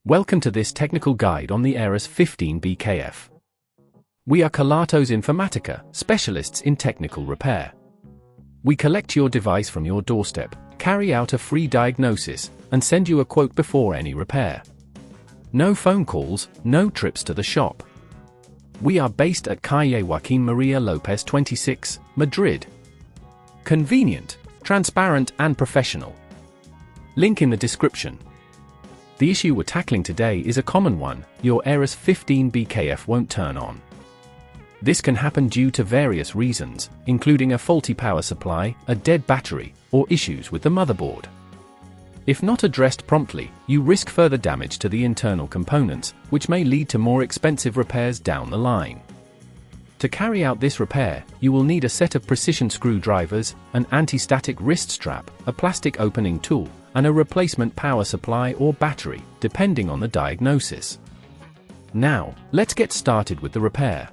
Welcome to this technical guide on the Aorus 15 BKF. We are Kelatos Informatica, specialists in technical repair. We collect your device from your doorstep, carry out a free diagnosis, and send you a quote before any repair. No phone calls, no trips to the shop. We are based at Calle Joaquín María López 26, Madrid. Convenient, transparent and professional. Link in the description. The issue we're tackling today is a common one: your Aorus 15 BKF won't turn on. This can happen due to various reasons, including a faulty power supply, a dead battery, or issues with the motherboard. If not addressed promptly, you risk further damage to the internal components, which may lead to more expensive repairs down the line. To carry out this repair, you will need a set of precision screwdrivers, an anti-static wrist strap, a plastic opening tool, and a replacement power supply or battery, depending on the diagnosis. Now, let's get started with the repair.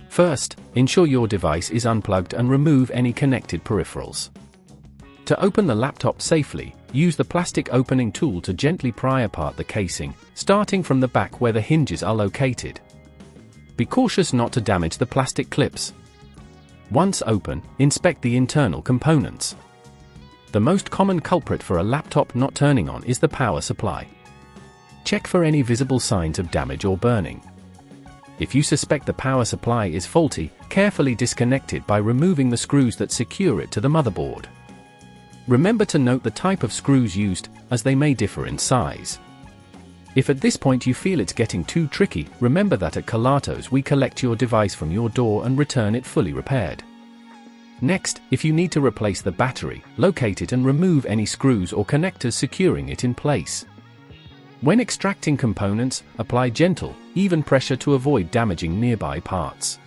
First, ensure your device is unplugged and remove any connected peripherals. To open the laptop safely, use the plastic opening tool to gently pry apart the casing, starting from the back where the hinges are located. Be cautious not to damage the plastic clips. Once open, inspect the internal components. The most common culprit for a laptop not turning on is the power supply. Check for any visible signs of damage or burning. If you suspect the power supply is faulty, carefully disconnect it by removing the screws that secure it to the motherboard. Remember to note the type of screws used, as they may differ in size. If at this point you feel it's getting too tricky, remember that at Kelatos we collect your device from your door and return it fully repaired. Next, if you need to replace the battery, locate it and remove any screws or connectors securing it in place. When extracting components, apply gentle, even pressure to avoid damaging nearby parts.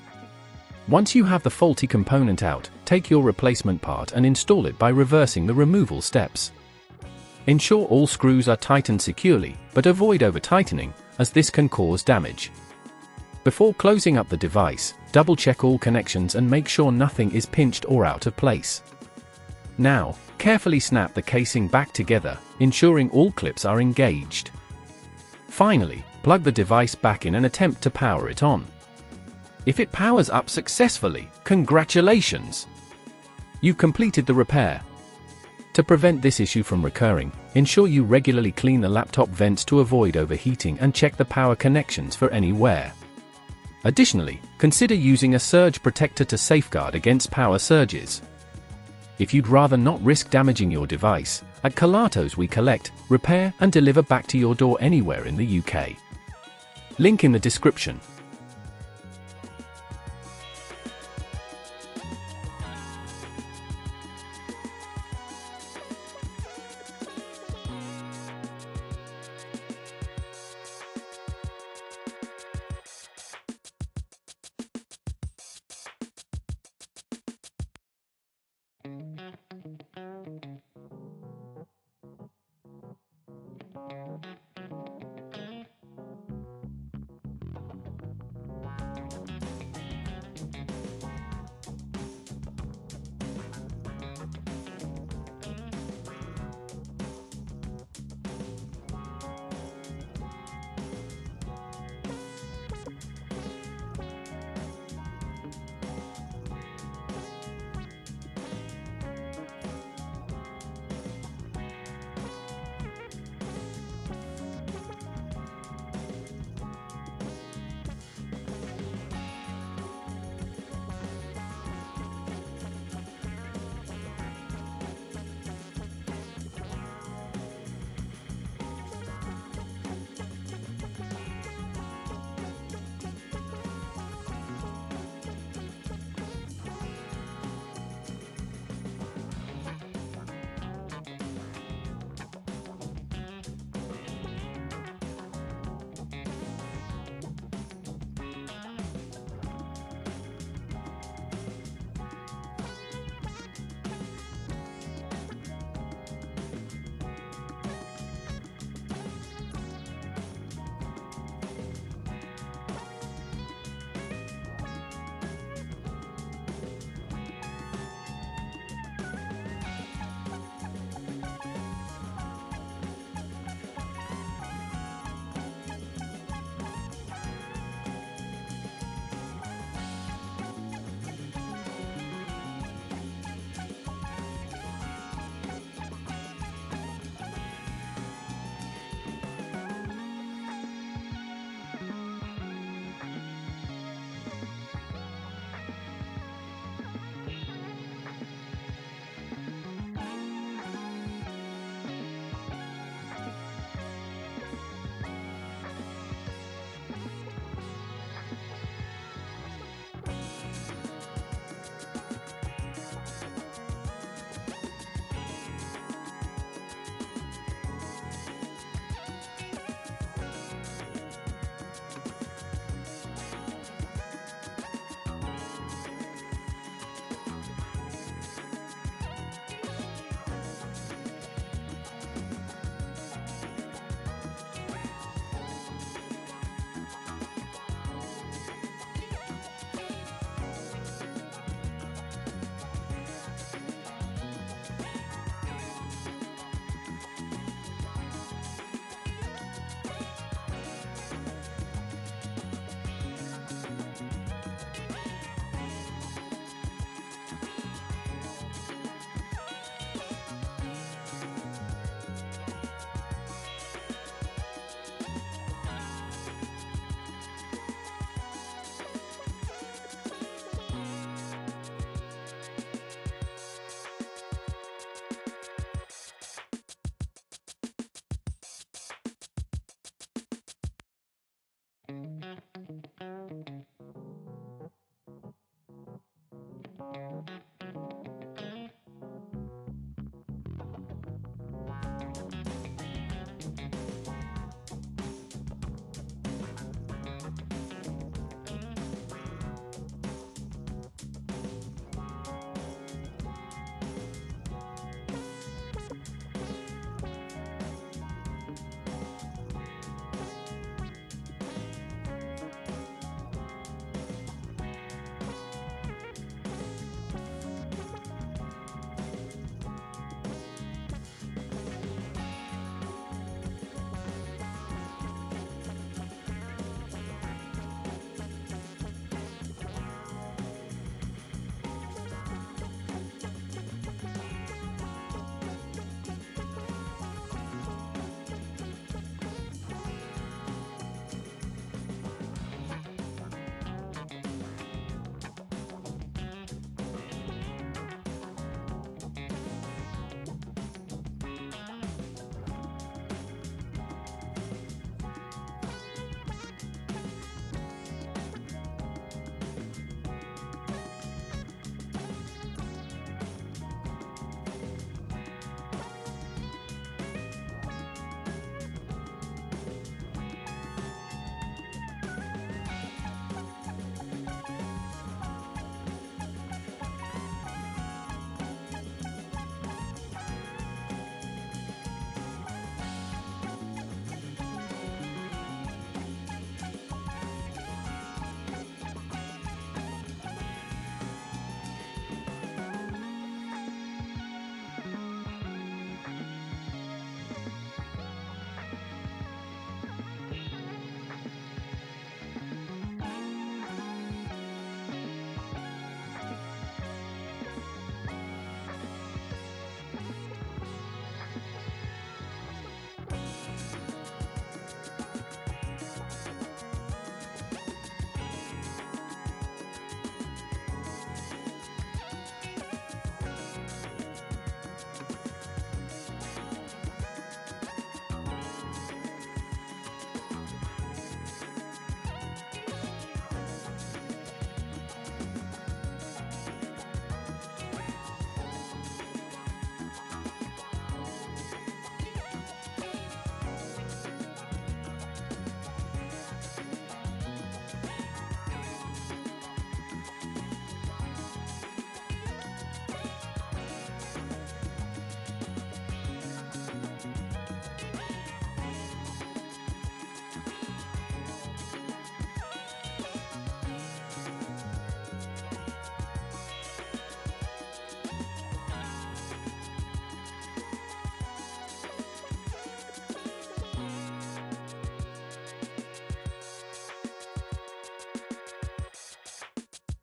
Once you have the faulty component out, take your replacement part and install it by reversing the removal steps. Ensure all screws are tightened securely, but avoid over-tightening, as this can cause damage. Before closing up the device, double-check all connections and make sure nothing is pinched or out of place. Now, carefully snap the casing back together, ensuring all clips are engaged. Finally, plug the device back in and attempt to power it on. If it powers up successfully, congratulations! You completed the repair. To prevent this issue from recurring, ensure you regularly clean the laptop vents to avoid overheating and check the power connections for any wear. Additionally, consider using a surge protector to safeguard against power surges. If you'd rather not risk damaging your device, at Kelatos we collect, repair and deliver back to your door anywhere in the UK. Link in the description.